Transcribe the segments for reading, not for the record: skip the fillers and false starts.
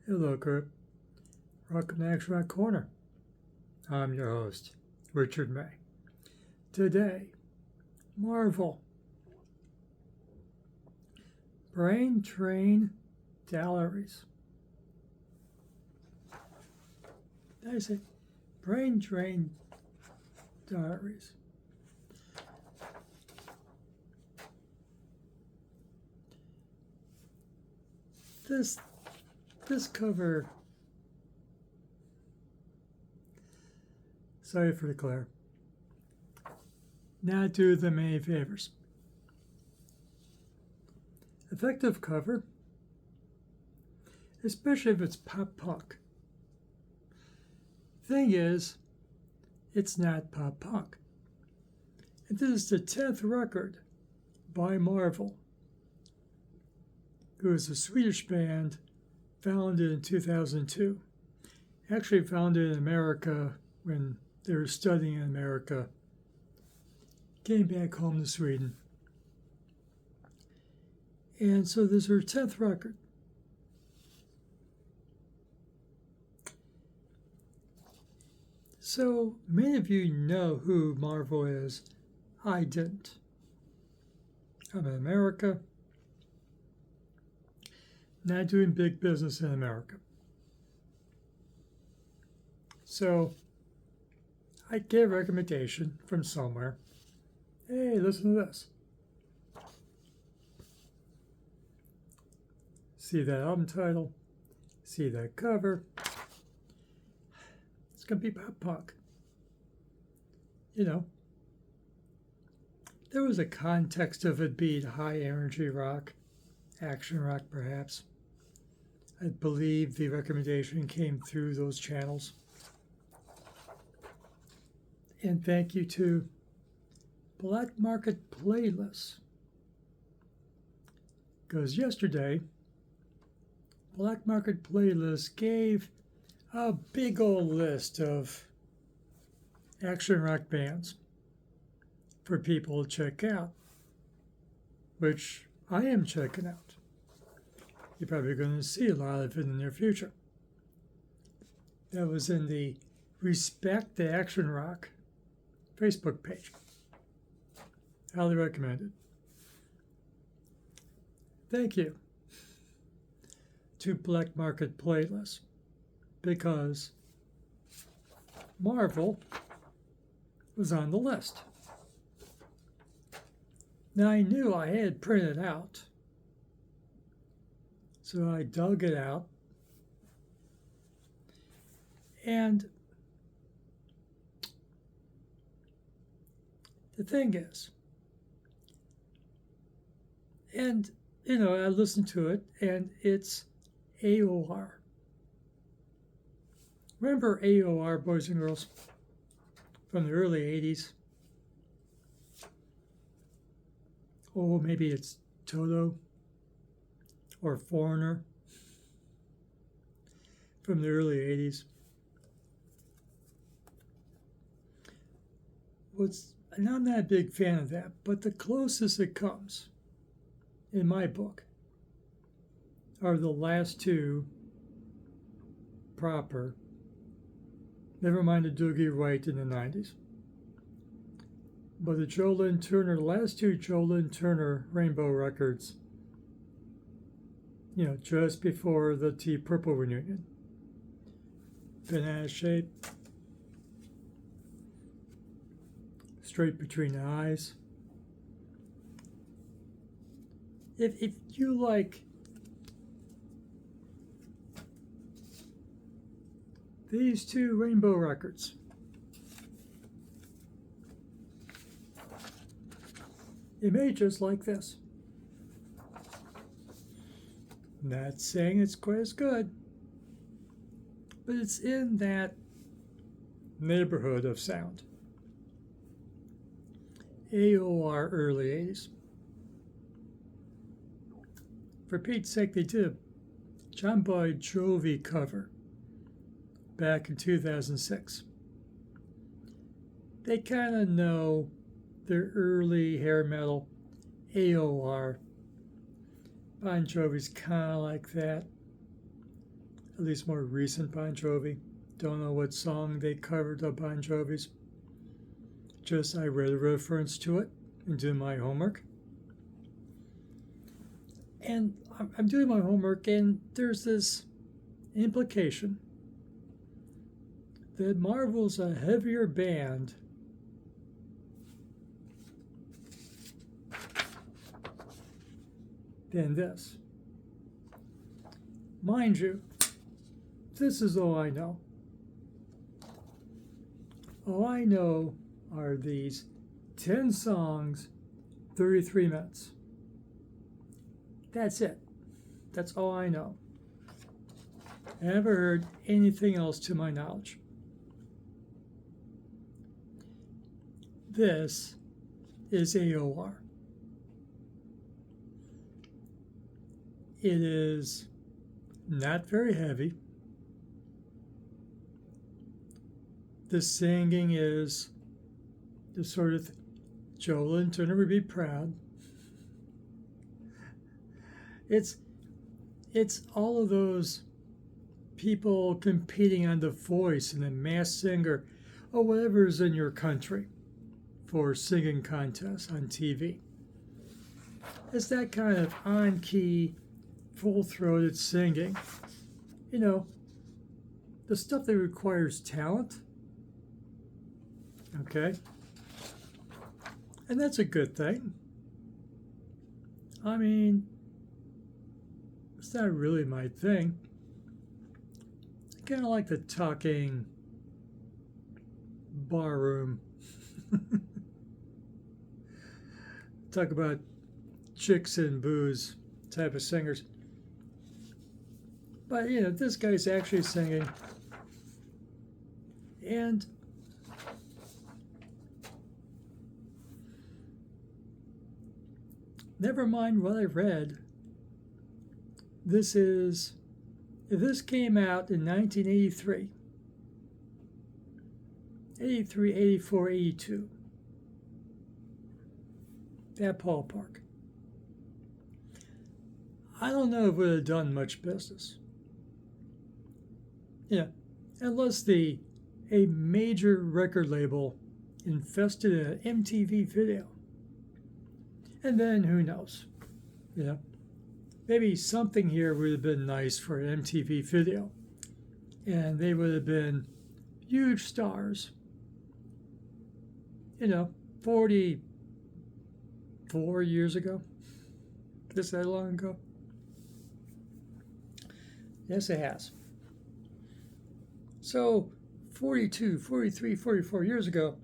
Hello, group. Welcome to Action Rock Corner. I'm your host, Richard May. Today, Marvel. Brain Train Diaries. Did I say Brain Train Diaries? This cover, sorry for the glare, not do them any favors. Effective cover, especially if it's pop punk. Thing is, it's not pop punk. And this is the 10th record by Marvel, who is a Swedish band founded in 2002. Actually founded in America when they were studying in America. Came back home to Sweden. And so this is her 10th record. So many of you know who Marvel is. I didn't. I'm in America. Not doing big business in America. So I get a recommendation from somewhere. Hey, listen to this. See that album title? See that cover? It's going to be pop punk. You know, there was a context of it being high energy rock, action rock perhaps. I believe the recommendation came through those channels. And thank you to Black Market Playlists. Because yesterday, Black Market Playlists gave a big old list of action rock bands for people to check out, which I am checking out. You're probably going to see a lot of it in the near future. That was in the Respect the Action Rock Facebook page. Highly recommended. Thank you to Black Market Playlists, because Marvel was on the list. Now I knew I had printed out, so I dug it out, and the thing is, and you know, I listened to it, and it's AOR. Remember AOR, boys and girls, from the early 80s? Oh, maybe it's Toto or Foreigner from the early 80s. And I'm not a big fan of that, but the closest it comes, in my book, are the last two proper, never mind the Doogie White in the 90s. But the Joe Lynn Turner, the last two Joe Lynn Turner Rainbow records, you know, just before the Deep Purple reunion. Banana Shape, Straight Between the Eyes. If you like these two Rainbow records, you may just like this. Not saying it's quite as good, but it's in that neighborhood of sound. AOR early 80s. For Pete's sake, they did a John Bon Jovi cover back in 2006. They kind of know their early hair metal, AOR. Bon Jovi's kind of like that. at least more recent Bon Jovi. Don't know what song they covered of Bon Jovi's. Just I read a reference to it and did my homework. And I'm doing my homework, and there's this implication that Marvel's a heavier band than this. Mind you, this is all I know. All I know are these 10 songs, 33 minutes. That's it. That's all I know. I never heard anything else to my knowledge. This is AOR. It is not very heavy. The singing is the sort of Joel and Turner would be proud. It's all of those people competing on The Voice and The Masked Singer or whatever is in your country for singing contests on TV. It's that kind of on-key, full-throated singing. You know, the stuff that requires talent. Okay? And that's a good thing. I mean, it's not really my thing. I kind of like the talking barroom. Talk about chicks and booze type of singers. But, you know, this guy's actually singing. And never mind what I read. This came out in 1983, 83, 84, 82. That ballpark. I don't know if it would have done much business. Yeah, unless a major record label invested in an MTV video. And then who knows? You know, maybe something here would have been nice for an MTV video. And they would have been huge stars. You know, 44 years ago. Just that long ago. Yes, it has. So 42, 43, 44 years ago,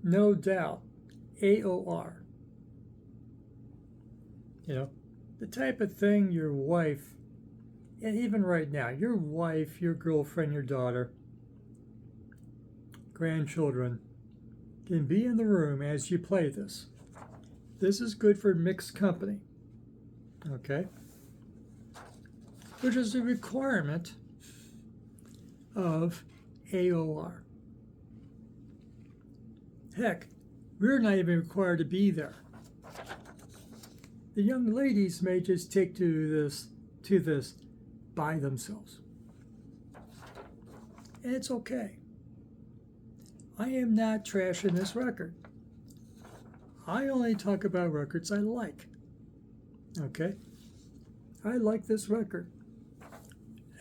no doubt, AOR. You know, the type of thing your wife, and even right now, your wife, your girlfriend, your daughter, grandchildren, can be in the room as you play this. This is good for mixed company, okay? Which is a requirement of AOR. Heck, we're not even required to be there. The young ladies may just take to this by themselves. And it's okay. I am not trashing this record. I only talk about records I like. Okay? I like this record.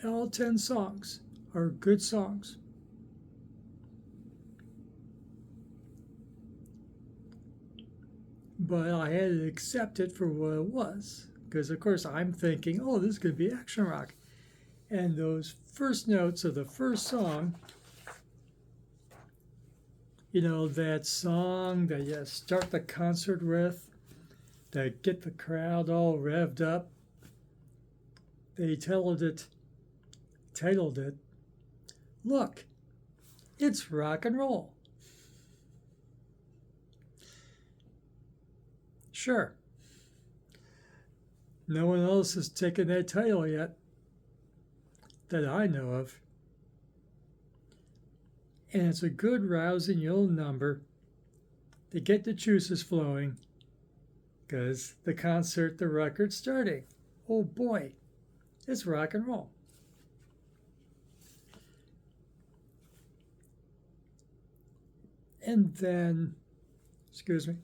All 10 songs are good songs. But I had to accept it for what it was. Because, of course, I'm thinking, oh, this could be action rock. And those first notes of the first song, you know, that song that you start the concert with, that get the crowd all revved up. They titled it, Look, it's rock and roll. Sure. No one else has taken that title yet that I know of. And it's a good rousing little number to get the juices flowing because the concert, the record starting. Oh boy, it's rock and roll. And then, excuse me,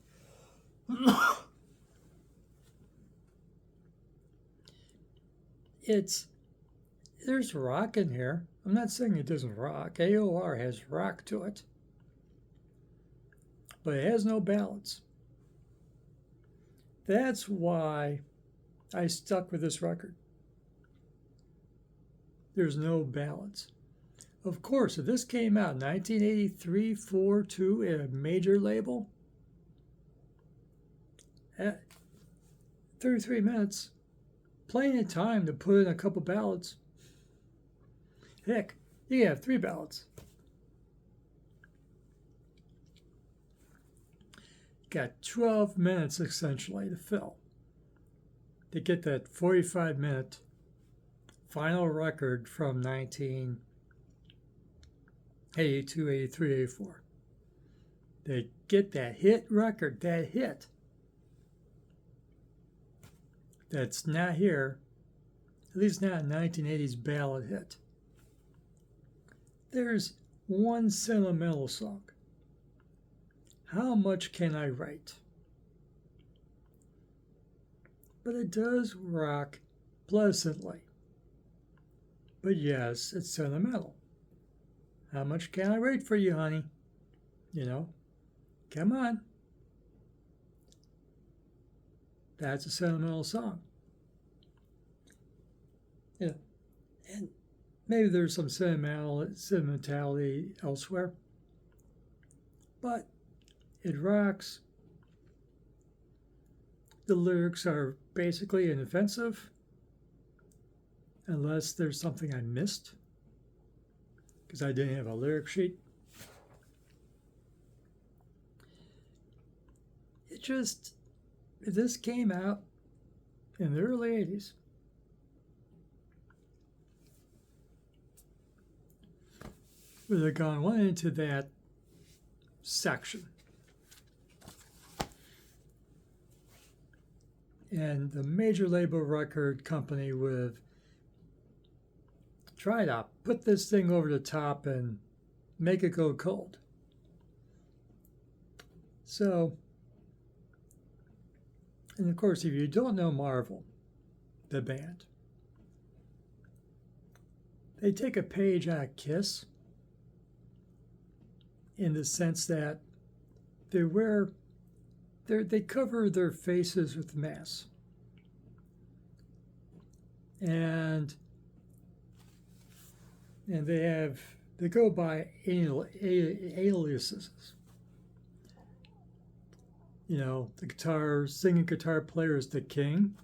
there's rock in here. I'm not saying it doesn't rock. AOR has rock to it, but it has no ballads. That's why I stuck with this record. There's no ballads. Of course, if this came out in 1983, 4, 2, at a major label, at 33 minutes, plenty of time to put in a couple ballads. Heck, you can have 3 ballads. Got 12 minutes essentially to fill to get that 45-minute final record from 1982, 83, 84. They get that hit record, that hit that's not here, at least not a 1980s ballad hit. There's one sentimental song. How much can I write? But it does rock pleasantly. But yes, it's sentimental. How much can I write for you, honey? You know, come on. That's a sentimental song. Yeah, and maybe there's some sentimentality elsewhere, but it rocks. The lyrics are basically inoffensive, unless there's something I missed, because I didn't have a lyric sheet. It just, if this came out in the early 80s, would have gone one into that section. And the major label record company would have tried to put this thing over the top and make it go cold. So, and of course, if you don't know Marvel, the band, they take a page out of Kiss in the sense that they cover their faces with masks. And they go by aliases. You know, the singing guitar player is the King.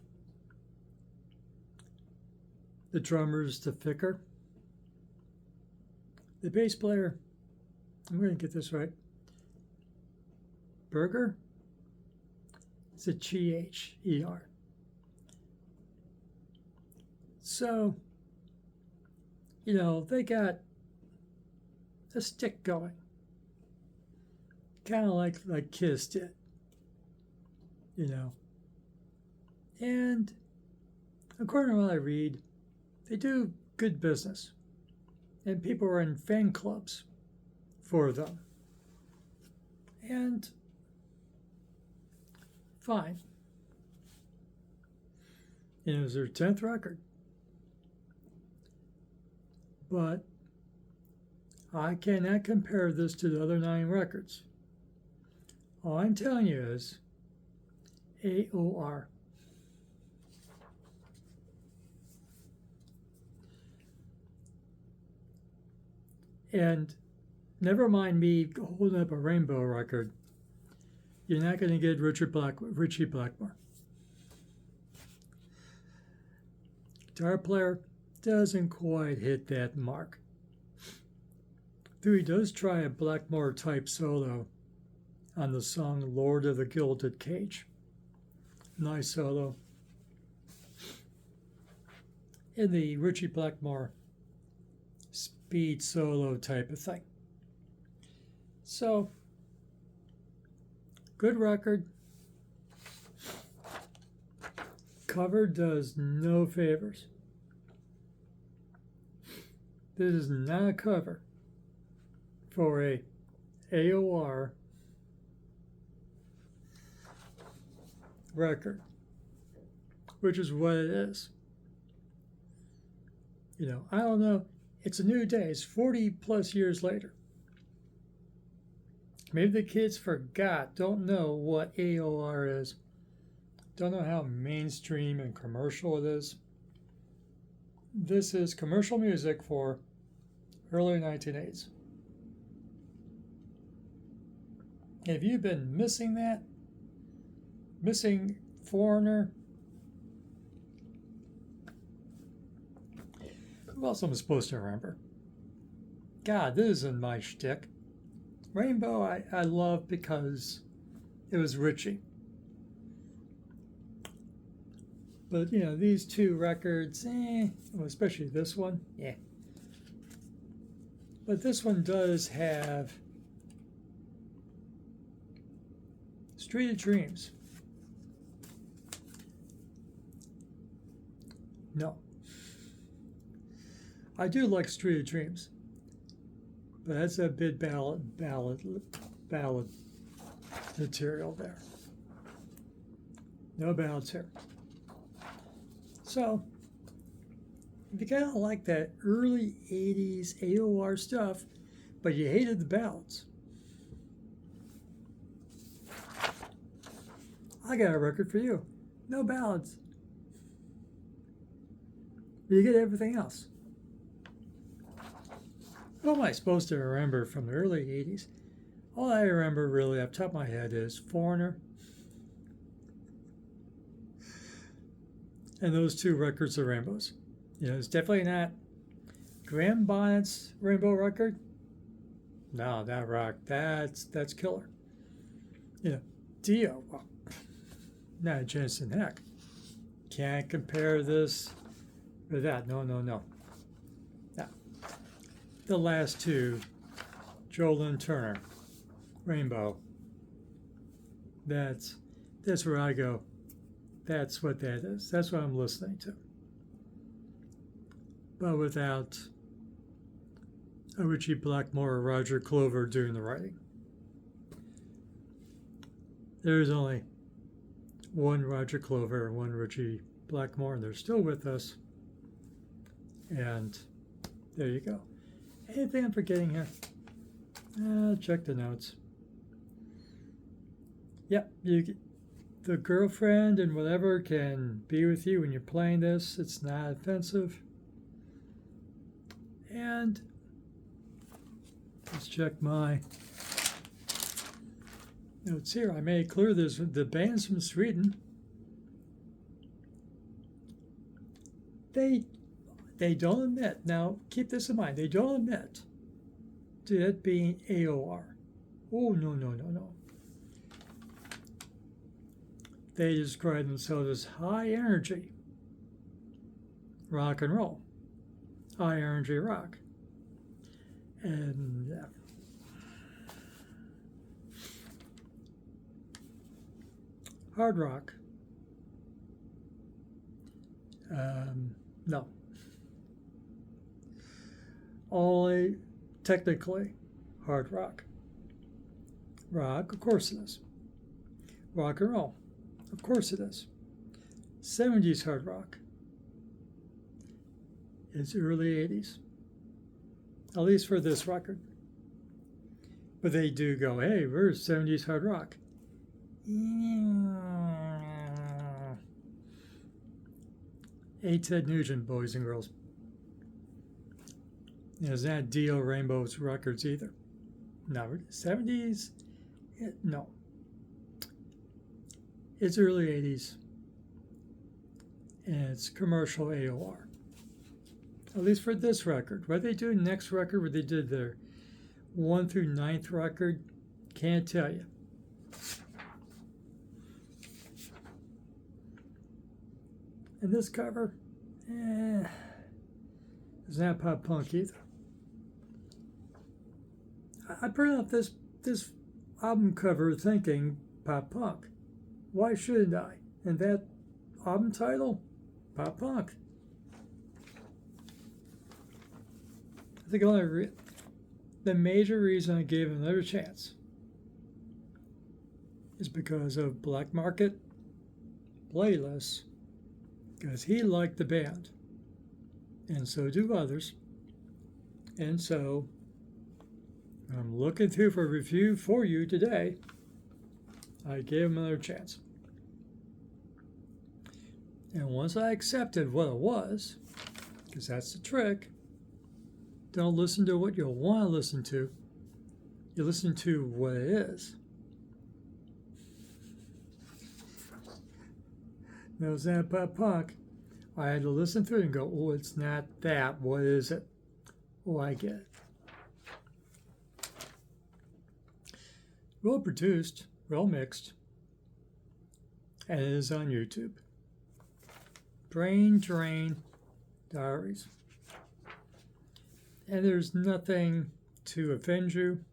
The drummer is the Ficker. The bass player, I'm going to get this right, Berger? It's a G-H-E-R. So, you know, they got a stick going. Kind of like Kiss did. You know. And according to what I read, they do good business. And people are in fan clubs for them. And fine. And it was their 10th record. But I cannot compare this to the other 9 records. All I'm telling you is AOR. And never mind me holding up a Rainbow record. You're not going to get Richie Blackmore. Guitar player doesn't quite hit that mark. Though he does try a Blackmore type solo on the song Lord of the Gilded Cage. Nice solo. In the Richie Blackmore speed solo type of thing. So, good record. cover does no favors. This is not a cover for a AOR record, which is what it is. I don't know. It's a new day. It's 40 plus years later. Maybe the kids forgot, don't know what AOR is, don't know how mainstream and commercial it is. This is commercial music for early 1980s. Have you been missing that? Missing Foreigner? Who else am I supposed to remember? God, this isn't my shtick. Rainbow I love because it was Richie. But, these two records, especially this one, yeah. But this one does have Street of Dreams. No. I do like Street of Dreams. But that's a bit ballad material there. No ballads here. So, if you kind of like that early 80s AOR stuff, but you hated the ballads, I got a record for you. No ballads. But you get everything else. What am I supposed to remember from the early 80s? All I remember really off the top of my head is Foreigner and those two records of Rainbows. It's definitely not Graham Bonnet's Rainbow record. No, that rock, that's killer. Dio, well, not a Jensen Heck. Can't compare this with that. No. The last two, Joel and Turner, Rainbow. That's where I go. That's what that is. That's what I'm listening to. But without a Richie Blackmore or Roger Clover doing the writing. There's only one Roger Clover and one Richie Blackmore, and they're still with us. And there you go. Anything I'm forgetting here? Check the notes. Yep, the girlfriend and whatever can be with you when you're playing this. It's not offensive. And let's check my notes here. I made clear this. The bands from Sweden, they don't admit. Now, keep this in mind. They don't admit to it being AOR. Oh, no. They describe themselves as high energy rock and roll. High energy rock. And hard rock. No. Only technically hard rock. Rock, of course it is. Rock and roll, of course it is. 70s hard rock. It's early 80s. At least for this record. But they do go, hey, we're 70s hard rock. Hey, Ted Nugent, boys and girls. It's not Dio Rainbow's records either. No, 70s? No. It's early 80s. And it's commercial AOR. At least for this record. What they do next record, where they did their 1 through 9th record, can't tell you. And this cover, it's not pop punk either. I put out this album cover thinking pop punk. Why shouldn't I? And that Album title, pop punk. I think the major reason I gave him another chance is because of Black Market playlists, because he liked the band, and so do others. And so I'm looking through for a review for you today. I gave him another chance. And once I accepted what it was, because that's the trick, don't listen to what you'll want to listen to. You listen to what it is. Now, it's not pop punk. I had to listen through it and go, oh, it's not that. What is it? Oh, I get it. Well produced, well mixed, and it is on YouTube. Brain Drain Diaries. And there's nothing to offend you,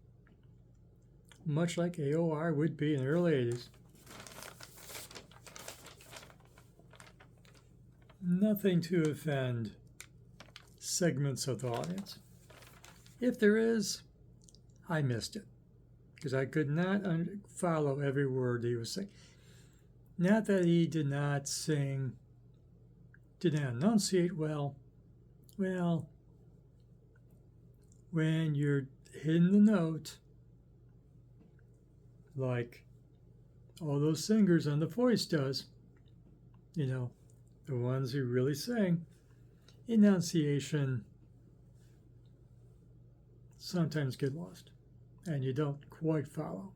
much like AOR would be in the early 80s. Nothing to offend segments of the audience. If there is, I missed it, because I could not follow every word he was saying. Not that he did not sing, did not enunciate well. Well, when you're hitting the note, like all those singers on The Voice does, you know, the ones who really sing, enunciation sometimes get lost, and you don't quite follow.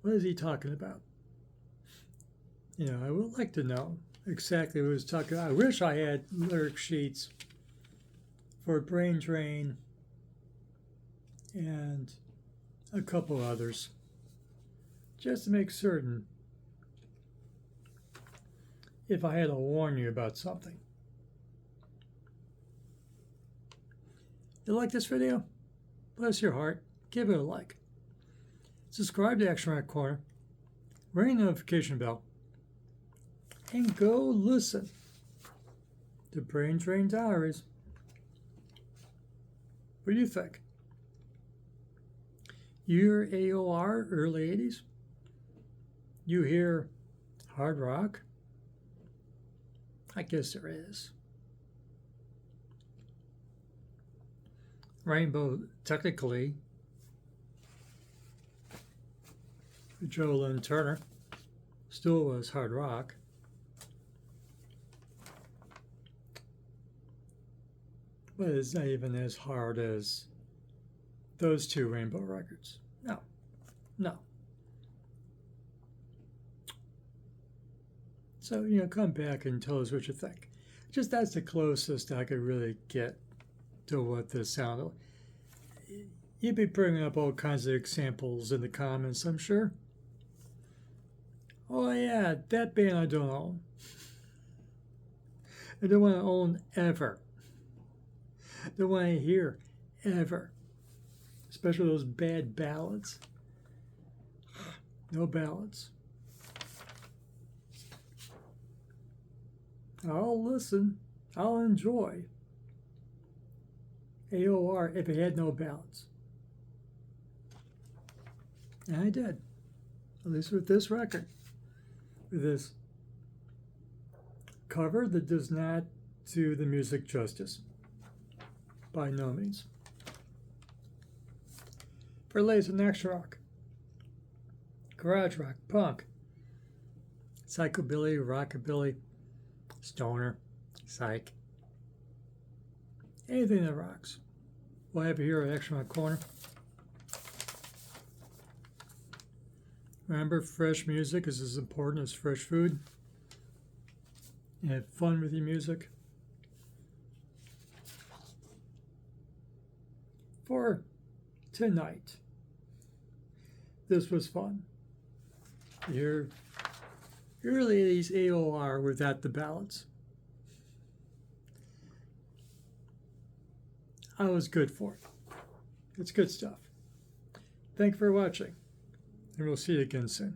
What is he talking about? You know, I would like to know exactly what he was talking about. I wish I had lyric sheets for Brain Drain and a couple others, just to make certain if I had to warn you about something. You like this video? Bless your heart. Give it a like. Subscribe to Action Rock Corner. Ring the notification bell. And go listen to Brain Drain Diaries. What do you think? You hear AOR, early 80s? You hear hard rock? I guess there is. Rainbow, technically, Joe Lynn Turner, still was hard rock. But it's not even as hard as those two Rainbow records. No. So, you know, come back and tell us what you think. Just that's the closest I could really get to what this sounded like. You'd be bringing up all kinds of examples in the comments, I'm sure. Oh yeah, that band I don't own. I don't want to own ever. I don't want to hear ever. Especially those bad ballads. No ballads. I'll listen. I'll enjoy AOR if it had no ballads. And I did. At least with this record. With this cover that does not do the music justice. By no means. For latest in action rock, garage rock, punk, psychobilly, rockabilly, stoner, psych, anything that rocks. We'll have it here at Action Rock Corner. Remember, fresh music is as important as fresh food. And have fun with your music. For tonight, this was fun. You're early 80s AOR without the ballads. I was good for it. It's good stuff. Thanks for watching, and we'll see you again soon.